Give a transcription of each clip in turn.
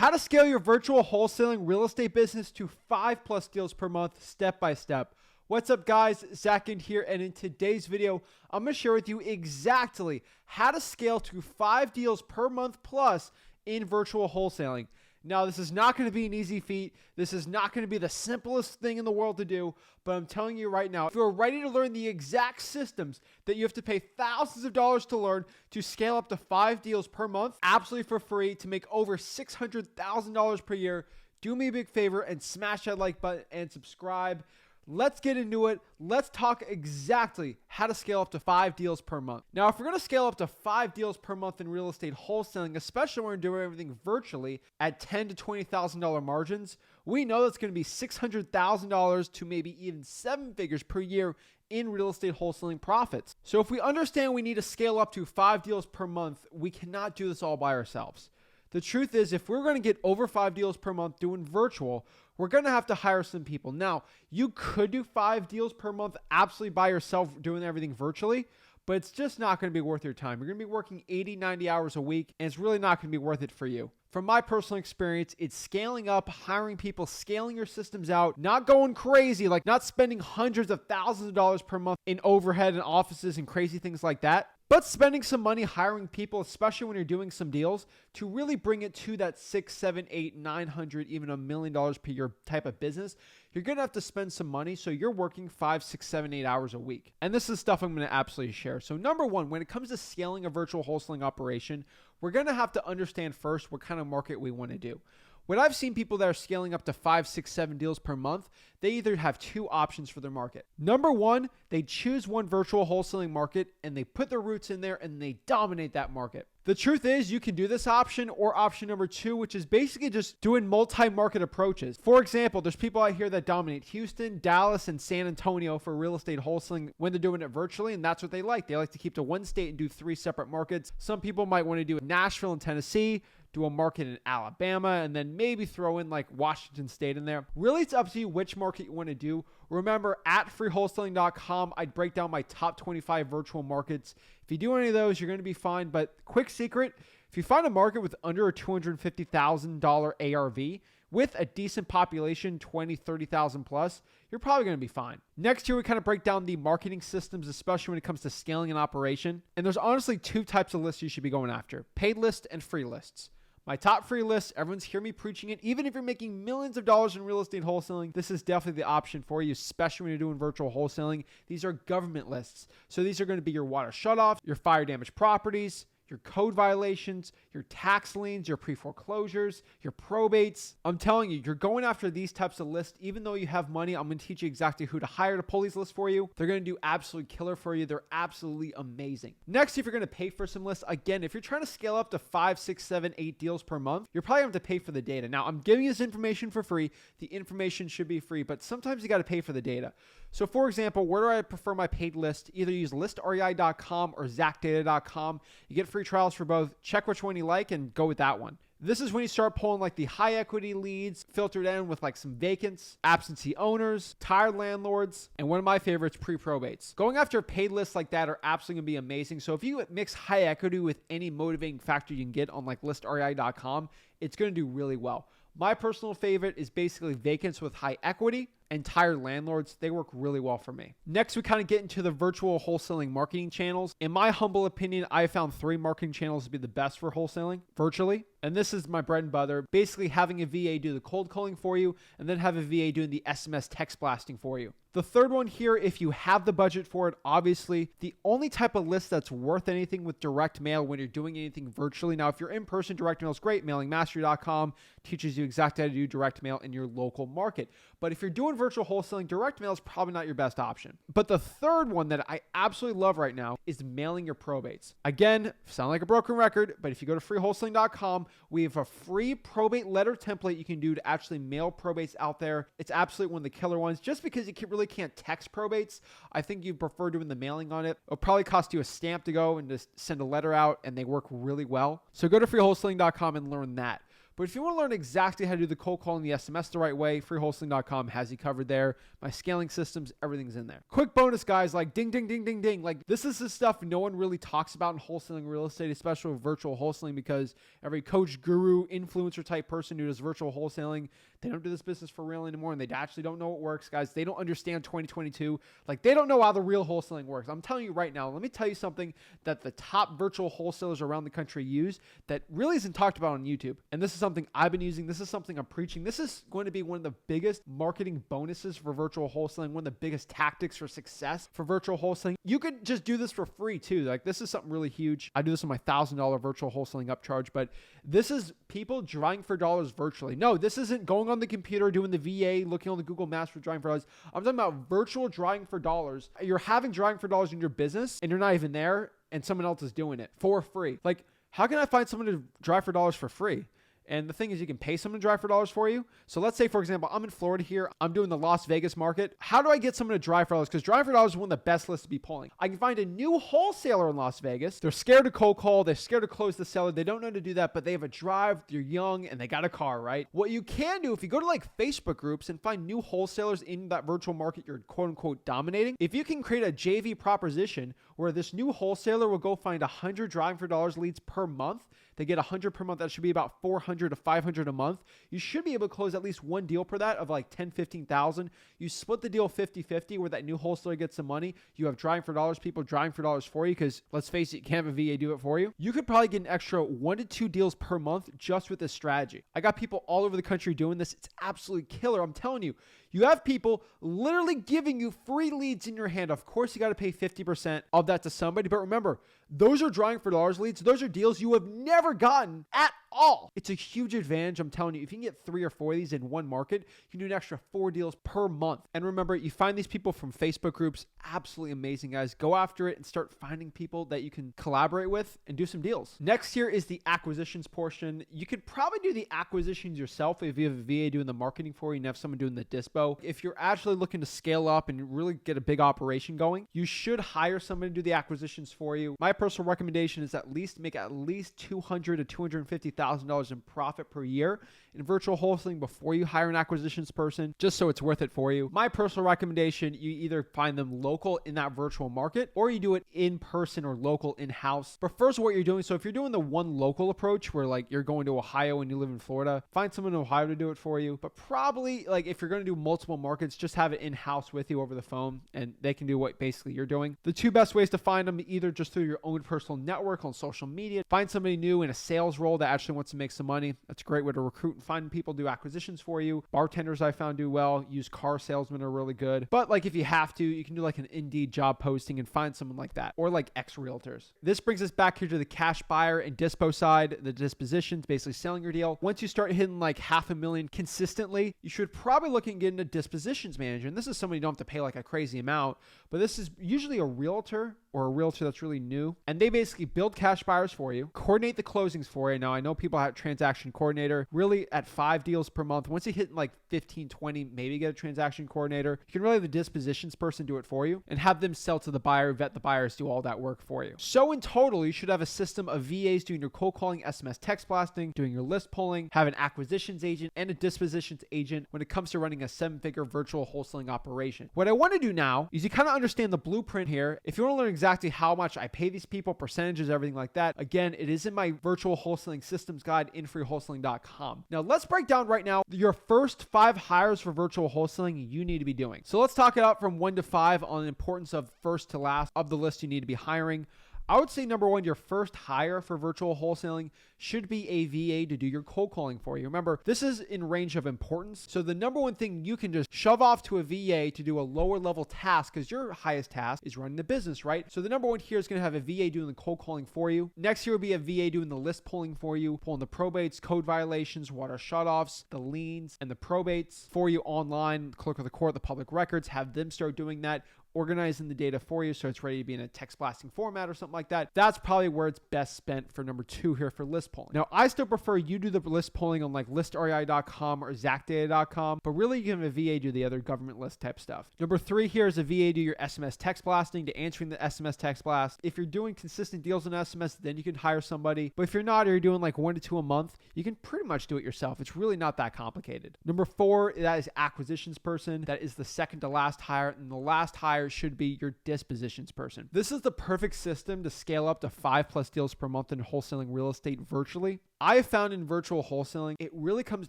How to scale your virtual wholesaling real estate business to 5+ deals per month, step by step. What's up, guys? Zach Ginn here, and in today's video, I'm going to share with you exactly how to scale to 5 deals per month plus in virtual wholesaling. Now, this is not going to be an easy feat. This is not going to be the simplest thing in the world to do, but I'm telling you right now, if you're ready to learn the exact systems that you have to pay thousands of dollars to learn to scale up to 5 deals per month, absolutely for free, to make over $600,000 per year, do me a big favor and smash that like button and subscribe. Let's get into it. Let's talk exactly how to scale up to 5 deals per month. Now, if we're going to scale up to 5 deals per month in real estate wholesaling, especially when we're doing everything virtually at $10,000 to $20,000 margins, we know that's going to be $600,000 to maybe even 7 figures per year in real estate wholesaling profits. So if we understand we need to scale up to 5 deals per month, we cannot do this all by ourselves. The truth is, if we're going to get over 5 deals per month doing virtual, we're going to have to hire some people. Now, you could do 5 deals per month absolutely by yourself doing everything virtually, but it's just not going to be worth your time. You're going to be working 80, 90 hours a week, and it's really not going to be worth it for you. From my personal experience, it's scaling up, hiring people, scaling your systems out, not going crazy, like not spending hundreds of thousands of dollars per month in overhead and offices and crazy things like that, but spending some money hiring people, especially when you're doing some deals, to really bring it to that 6, 7, 8, 900, even $1 million per year type of business. You're going to have to spend some money. So you're working 5, 6, 7, 8 hours a week. And this is stuff I'm going to absolutely share. So number one, when it comes to scaling a virtual wholesaling operation, we're going to have to understand first what kind of market we want to do. What I've seen people that are scaling up to 5, 6, 7 deals per month, they either have 2 options for their market. Number one, they choose one virtual wholesaling market and they put their roots in there and they dominate that market. The truth is, you can do this option or option number 2, which is basically just doing multi-market approaches. For example, there's people out here that dominate Houston, Dallas, and San Antonio for real estate wholesaling when they're doing it virtually, and that's what they like. They like to keep to one state and do 3 separate markets. Some people might want to do Nashville and Tennessee, do a market in Alabama, and then maybe throw in like Washington State in there. Really, it's up to you which market you want to do. Remember, at freewholesaling.com, I'd break down my top 25 virtual markets. If you do any of those, you're going to be fine. But quick secret, if you find a market with under a $250,000 ARV with a decent population, 20, 30,000 plus, you're probably going to be fine. Next here, we kind of break down the marketing systems, especially when it comes to scaling an operation. And there's honestly 2 types of lists you should be going after: paid lists and free lists. My top free list, everyone's heard me preaching it. Even if you're making millions of dollars in real estate wholesaling, this is definitely the option for you, especially when you're doing virtual wholesaling. These are government lists. So these are going to be your water shutoff, your fire damaged properties, your code violations, your tax liens, your pre-foreclosures, your probates. I'm telling you, you're going after these types of lists. Even though you have money, I'm going to teach you exactly who to hire to pull these lists for you. They're going to do absolutely killer for you. They're absolutely amazing. Next, if you're going to pay for some lists, again, if you're trying to scale up to 5, 6, 7, 8 deals per month, you're probably going to have to pay for the data. Now, I'm giving you this information for free. The information should be free, but sometimes you got to pay for the data. So for example, where do I prefer my paid list? Either use listrei.com or zacdata.com. You get free trials for both. Check which one you like and go with that one. This is when you start pulling like the high equity leads filtered in with like some vacants, absentee owners, tired landlords, and one of my favorites, pre-probates. Going after a paid list like that are absolutely going to be amazing. So if you mix high equity with any motivating factor you can get on like listrei.com, it's going to do really well. My personal favorite is basically vacants with high equity and tired landlords. They work really well for me. Next, we kind of get into the virtual wholesaling marketing channels. In my humble opinion, I found 3 marketing channels to be the best for wholesaling virtually. And this is my bread and butter, basically having a VA do the cold calling for you and then have a VA doing the SMS text blasting for you. The third one here, if you have the budget for it, obviously, the only type of list that's worth anything with direct mail when you're doing anything virtually. Now, if you're in person, direct mail is great. Mailingmastery.com teaches you exactly how to do direct mail in your local market. But if you're doing virtual wholesaling, direct mail is probably not your best option. But the third one that I absolutely love right now is mailing your probates. Again, sound like a broken record, but if you go to freewholesaling.com, we have a free probate letter template you can do to actually mail probates out there. It's absolutely one of the killer ones. Just because you really can't text probates, I think you prefer doing the mailing on it. It'll probably cost you a stamp to go and just send a letter out, and they work really well. So go to freewholesaling.com and learn that. But if you want to learn exactly how to do the cold calling, the SMS the right way, freewholesaling.com has you covered there. My scaling systems, everything's in there. Quick bonus, guys, like ding, ding, ding, ding, ding. Like this is the stuff no one really talks about in wholesaling real estate, especially with virtual wholesaling, because every coach, guru, influencer type person who does virtual wholesaling, they don't do this business for real anymore, and they actually don't know what works, guys. They don't understand 2022. Like, they don't know how the real wholesaling works. I'm telling you right now, let me tell you something that the top virtual wholesalers around the country use that really isn't talked about on YouTube. And this is something I've been using. This is something I'm preaching. This is going to be one of the biggest marketing bonuses for virtual wholesaling, one of the biggest tactics for success for virtual wholesaling. You could just do this for free too. Like, this is something really huge. I do this on my $1,000 virtual wholesaling upcharge, but this is people drawing for dollars virtually. No, this isn't going on the computer, doing the VA, looking on the Google Maps for drawing for dollars. I'm talking about virtual drawing for dollars. You're having drawing for dollars in your business and you're not even there and someone else is doing it for free. Like, how can I find someone to draw for dollars for free? And the thing is, you can pay someone to drive for dollars for you. So let's say, for example, I'm in Florida here. I'm doing the Las Vegas market. How do I get someone to drive for dollars? Because drive for dollars is one of the best lists to be pulling. I can find a new wholesaler in Las Vegas. They're scared to cold call. They're scared to close the seller. They don't know how to do that, but they have a drive. They're young and they got a car, right? What you can do, if you go to like Facebook groups and find new wholesalers in that virtual market you're quote unquote dominating, if you can create a JV proposition where this new wholesaler will go find 100 driving for dollars leads per month, they get 100 per month. That should be about 400 to 500 a month. You should be able to close at least one deal per that of like 10, 15,000. You split the deal 50-50 where that new wholesaler gets some money. You have driving for dollars, people driving for dollars for you, because let's face it, you can't have a VA do it for you. You could probably get an extra 1 to 2 deals per month just with this strategy. I got people all over the country doing this. It's absolutely killer. I'm telling you, you have people literally giving you free leads in your hand. Of course, you got to pay 50% of that to somebody. But remember, those are drawing for dollars leads. Those are deals you have never gotten at all. It's a huge advantage. I'm telling you, if you can get 3 or 4 of these in one market, you can do an extra 4 deals per month. And remember, you find these people from Facebook groups. Absolutely amazing, guys. Go after it and start finding people that you can collaborate with and do some deals. Next here is the acquisitions portion. You could probably do the acquisitions yourself if you have a VA doing the marketing for you and have someone doing the dispo. If you're actually looking to scale up and really get a big operation going, you should hire somebody to do the acquisitions for you. My personal recommendation is make at least $200,000 to $250,000 in profit per year in virtual wholesaling before you hire an acquisitions person, just so it's worth it for you. My personal recommendation, you either find them local in that virtual market or you do it in person or local in-house. But first, what you're doing, so if you're doing the one local approach where like you're going to Ohio and you live in Florida, find someone in Ohio to do it for you. But probably like if you're going to do multiple markets, just have it in-house with you over the phone and they can do what basically you're doing. The 2 best ways to find them, either just through your own personal network on social media, find somebody new in a sales role that actually wants to make some money. That's a great way to recruit and find people, do acquisitions for you. Bartenders I found do well. Used car salesmen are really good. But like if you have to, you can do like an Indeed job posting and find someone like that, or like ex-realtors. This brings us back here to the cash buyer and dispo side, the dispositions, basically selling your deal. Once you start hitting like $500,000 consistently, you should probably look at getting a dispositions manager. And this is somebody you don't have to pay like a crazy amount, but this is usually a realtor or a realtor that's really new. And they basically build cash buyers for you, coordinate the closings for you. Now, I know people have transaction coordinator really at 5 deals per month. Once you hit like 15, 20, maybe get a transaction coordinator. You can really have the dispositions person do it for you and have them sell to the buyer, vet the buyers, do all that work for you. So in total, you should have a system of VAs doing your cold calling, SMS text blasting, doing your list pulling, have an acquisitions agent and a dispositions agent when it comes to running a 7-figure virtual wholesaling operation. What I want to do now is you kind of understand the blueprint here. If you want to learn exactly how much I pay these people, percentages, everything like that, again, it is in my virtual wholesaling systems guide in freewholesaling.com. Now let's break down right now your first 5 hires for virtual wholesaling you need to be doing. So let's talk it out from 1 to 5 on the importance of first to last of the list you need to be hiring. I would say number 1, your first hire for virtual wholesaling should be a VA to do your cold calling for you. Remember, this is in range of importance. So the number 1 thing you can just shove off to a VA to do a lower level task, because your highest task is running the business, right? So the number 1 here is going to have a VA doing the cold calling for you. Next here would be a VA doing the list pulling for you, pulling the probates, code violations, water shutoffs, the liens, and the probates for you online, clerk of the court, the public records, have them start doing that. organizing the data for you so it's ready to be in a text blasting format or something like that, that's probably where it's best spent for number 2 here for list polling. Now, I still prefer you do the list polling on like listrei.com or zacdata.com, but really you can have a VA do the other government list type stuff. Number 3 here is a VA do your SMS text blasting, to answering the SMS text blast. If you're doing consistent deals on SMS, then you can hire somebody. But if you're not, or you're doing like 1 to 2 a month, you can pretty much do it yourself. It's really not that complicated. Number 4, that is acquisitions person. That is the second to last hire, and the last hire should be your dispositions person. This is the perfect system to scale up to 5+ deals per month in wholesaling real estate virtually. I have found in virtual wholesaling, it really comes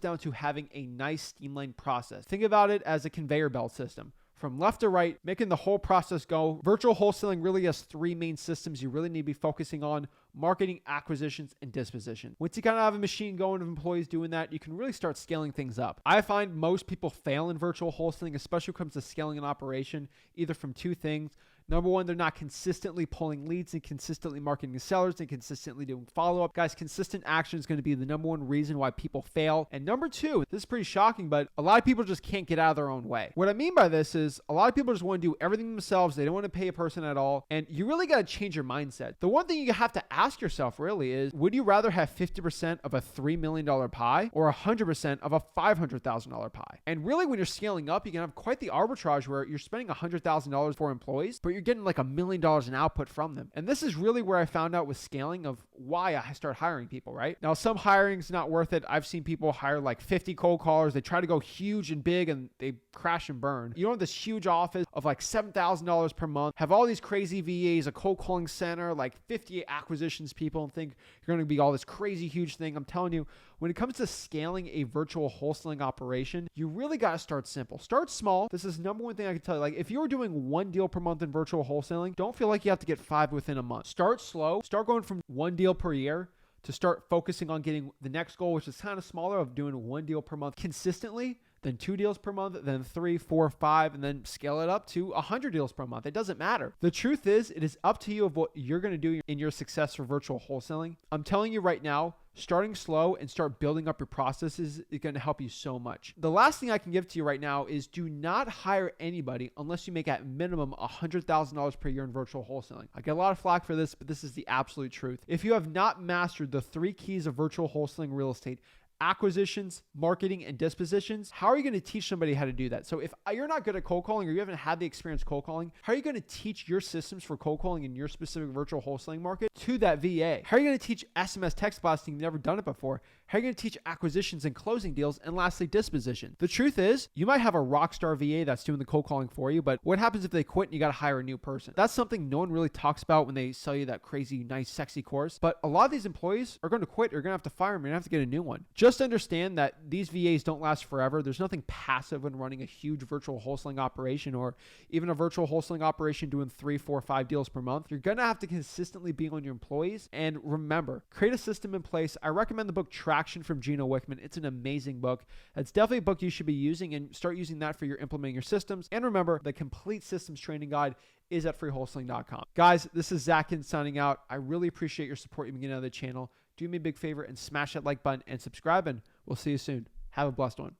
down to having a nice streamlined process. Think about it as a conveyor belt system. From left to right, making the whole process go. Virtual wholesaling really has 3 main systems you really need to be focusing on: marketing, acquisitions, and disposition. Once you kind of have a machine going of employees doing that, you can really start scaling things up. I find most people fail in virtual wholesaling, especially when it comes to scaling an operation, either from 2 things. Number 1, they're not consistently pulling leads and consistently marketing to sellers and consistently doing follow-up. Guys, consistent action is going to be the number 1 reason why people fail. And number 2, this is pretty shocking, but a lot of people just can't get out of their own way. What I mean by this is a lot of people just want to do everything themselves. They don't want to pay a person at all. And you really got to change your mindset. The one thing you have to ask yourself really is, would you rather have 50% of a $3 million pie or 100% of a $500,000 pie? And really, when you're scaling up, you can have quite the arbitrage where you're spending $100,000 for employees, but you're getting like $1 million in output from them. And this is really where I found out with scaling of why I start hiring people, right? Now, some hiring is not worth it. I've seen people hire like 50 cold callers. They try to go huge and big and they crash and burn. You don't have this huge office of like $7,000 per month, have all these crazy VAs, a cold calling center, like 50 acquisitions people, and think you're going to be all this crazy huge thing. I'm telling you, when it comes to scaling a virtual wholesaling operation, you really got to start simple. Start small. This is number 1 thing I can tell you. Like if you're doing 1 deal per month in virtual wholesaling, don't feel like you have to get 5 within a month. Start slow. Start going from 1 deal per year to start focusing on getting the next goal, which is kind of smaller, of doing 1 deal per month consistently, then 2 deals per month, then 3, 4, 5, and then scale it up to 100 deals per month. It doesn't matter. The truth is, it is up to you of what you're going to do in your success for virtual wholesaling. I'm telling you right now, starting slow and start building up your processes is going to help you so much. The last thing I can give to you right now is do not hire anybody unless you make at minimum $100,000 per year in virtual wholesaling. I get a lot of flack for this, but this is the absolute truth. If you have not mastered the 3 keys of virtual wholesaling real estate: acquisitions, marketing, and dispositions, how are you going to teach somebody how to do that? So if you're not good at cold calling, or you haven't had the experience cold calling, how are you going to teach your systems for cold calling in your specific virtual wholesaling market to that VA? How are you going to teach SMS text blasting? You've never done it before. How are you going to teach acquisitions and closing deals? And lastly, disposition. The truth is, you might have a rock star VA that's doing the cold calling for you, but what happens if they quit and you got to hire a new person? That's something no one really talks about when they sell you that crazy, nice, sexy course. But a lot of these employees are going to quit. You're going to have to fire them. You're going to have to get a new one. Just understand that these VAs don't last forever. There's nothing passive when running a huge virtual wholesaling operation, or even a virtual wholesaling operation doing 3, 4, 5 deals per month. You're going to have to consistently be on your employees. And remember, create a system in place. I recommend the book Traction from Gino Wickman. It's an amazing book. It's definitely a book you should be using, and start using that for your implementing your systems. And remember, the complete systems training guide is at freewholesaling.com. Guys, this is Zach Ginn signing out. I really appreciate your support you've been getting out of the channel. Do me a big favor and smash that like button and subscribe, and we'll see you soon. Have a blessed one.